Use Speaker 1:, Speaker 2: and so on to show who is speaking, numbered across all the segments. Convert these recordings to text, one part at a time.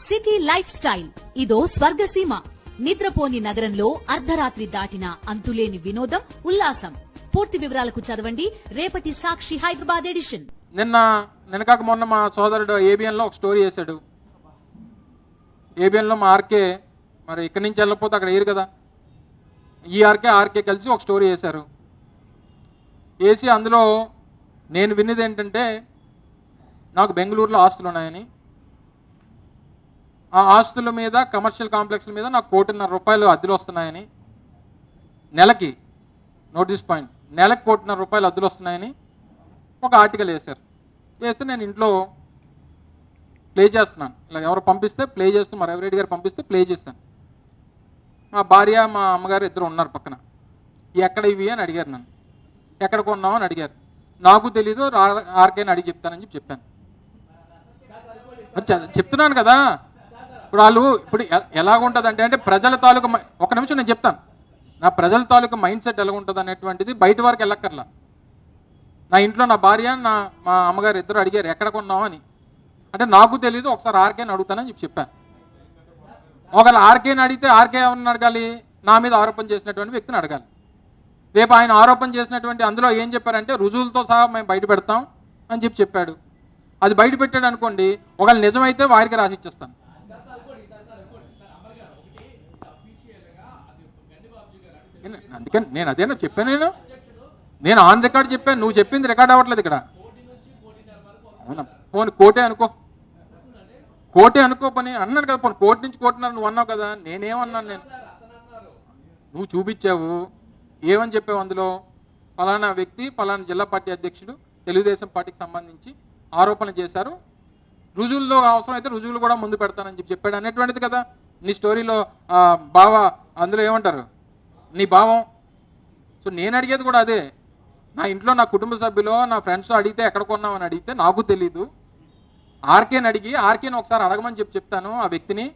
Speaker 1: City life style ఇదో స్వర్గసీమ. నిద్రపోని నగరంలో అర్ధరాత్రి దాటిన అంతులేని వినోదం, ఉల్లాసం. పూర్తి వివరాలకు చదవండి రేపటి సాక్షి హైదరాబాద్ ఎడిషన్.
Speaker 2: నిన్నకాక మొన్న మా సోదరుడు ఏబిఎన్ లో ఒక స్టోరీ చేశాడు. ఏబిఎన్ లో మా ఆర్కే మరి ఇక్కడి నుంచి వెళ్ళకపోతే అక్కడ వేయరు కదా, ఈ ఆర్కే కలిసి ఒక స్టోరీ చేశారు. వేసి అందులో నేను విన్నది ఏంటంటే, నాకు బెంగళూరులో ఆస్తులు ఉన్నాయని, ఆ ఆస్తుల మీద కమర్షియల్ కాంప్లెక్స్ల మీద నాకు ₹1,50,00,000 అద్దెలు వస్తున్నాయని, నెలకి నోటీస్ పాయింట్, నెలకి ₹1,50,00,000 అద్దెలు వస్తున్నాయని ఒక ఆర్టికల్ వేశారు. వేస్తే నేను ఇంట్లో ప్లే చేస్తున్నాను. ఇలా ఎవరు పంపిస్తే ప్లే చేస్తూ, మా రెవరెడ్డి గారు పంపిస్తే ప్లే చేస్తాను. మా భార్య మా అమ్మగారు ఇద్దరు ఉన్నారు పక్కన. ఎక్కడ ఇవి అని అడిగారు నన్ను. ఎక్కడ కొన్నావు అని అడిగారు. నాకు తెలీదు, ఆర్కేని అడిగి చెప్తానని చెప్పాను. చెప్తున్నాను కదా, ఇప్పుడు వాళ్ళు ఇప్పుడు ఎలాగుంటుంది అంటే ప్రజల తాలూకు, ఒక నిమిషం నేను చెప్తాను, నా ప్రజల తాలూకు మైండ్ సెట్ ఎలా ఉంటుంది అనేటువంటిది బయట వరకు వెళ్ళక్కర్లా. నా ఇంట్లో నా భార్య మా అమ్మగారు ఇద్దరు అడిగారు ఎక్కడ కొన్నావు అని. అంటే నాకు తెలీదు, ఒకసారి ఆర్కేని అడుగుతానని చెప్పాను. ఒకవేళ ఆర్కేని అడిగితే ఆర్కే ఎవరిని అడగాలి? నా మీద ఆరోపణ చేసినటువంటి వ్యక్తిని అడగాలి. రేపు ఆయన ఆరోపణ చేసినటువంటి అందులో ఏం చెప్పారంటే రుజువులతో సహా మేము బయట పెడతాం అని చెప్పాడు. అది బయట పెట్టాడు అనుకోండి, ఒకవేళ నిజమైతే వారికి రాసి ఇచ్చేస్తాను. అందుకని నేను అదేనా చెప్పాను, నేను ఆన్ రికార్డ్ చెప్పాను, నువ్వు చెప్పింది రికార్డ్ అవ్వట్లేదు ఇక్కడ. అవునా, పోనీ కోటే అనుకో పని అన్నాను కదా, పోనీ కోటి నుంచి కోటిన్నర నువ్వు అన్నావు కదా, నేనేమన్నాను? నువ్వు చూపించావు, ఏమని చెప్పావు అందులో? ఫలానా వ్యక్తి ఫలానా జిల్లా పార్టీ అధ్యక్షుడు తెలుగుదేశం పార్టీకి సంబంధించి ఆరోపణలు చేశారు, రుజువుల్లో అవసరం అయితే రుజువులు కూడా ముందు పెడతానని చెప్పాడు అనేటువంటిది కదా నీ స్టోరీలో. బావ అందులో ఏమంటారు, నీ భావం. సో నేను అడిగేది కూడా అదే. నా ఇంట్లో నా కుటుంబ సభ్యులు నా ఫ్రెండ్స్ అడిగితే ఎక్కడ కొన్నామని అడిగితే నాకు తెలీదు, ఆర్కేని అడిగి ఆర్కేని ఒకసారి అడగమని చెప్తాను ఆ వ్యక్తిని.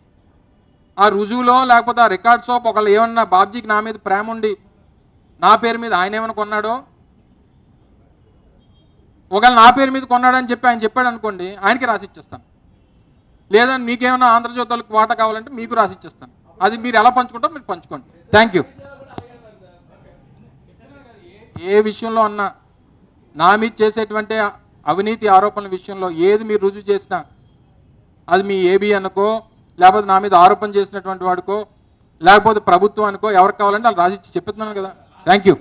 Speaker 2: ఆ రుజువులో లేకపోతే ఆ రికార్డ్స్ ఒకళ్ళు ఏమన్నా బాబ్జీకి నా మీద ప్రేమ ఉండి నా పేరు మీద ఆయన ఏమైనా కొన్నాడో, ఒకవేళ నా పేరు మీద కొన్నాడని చెప్పి ఆయన చెప్పాడు అనుకోండి, ఆయనకి రాసిచ్చేస్తాను. లేదా మీకేమైనా ఆంధ్రజ్యోతులకు వాటా కావాలంటే మీకు రాసిచ్చేస్తాను. అది మీరు ఎలా పంచుకుంటారో మీరు పంచుకోండి. Thank you. ఏ విషయంలో అన్నా నా మీద చేసేటువంటి అవినీతి ఆరోపణల విషయంలో ఏది మీరు రుజువు చేసినా అది మీ ఏబిఎన్కో లేకపోతే నా మీద ఆరోపణ చేసినటువంటి వాడికో లేకపోతే ప్రభుత్వానికో ఎవరికి కావాలంటే వాళ్ళు రాసిచ్చి చెప్తున్నాను కదా. Thank you.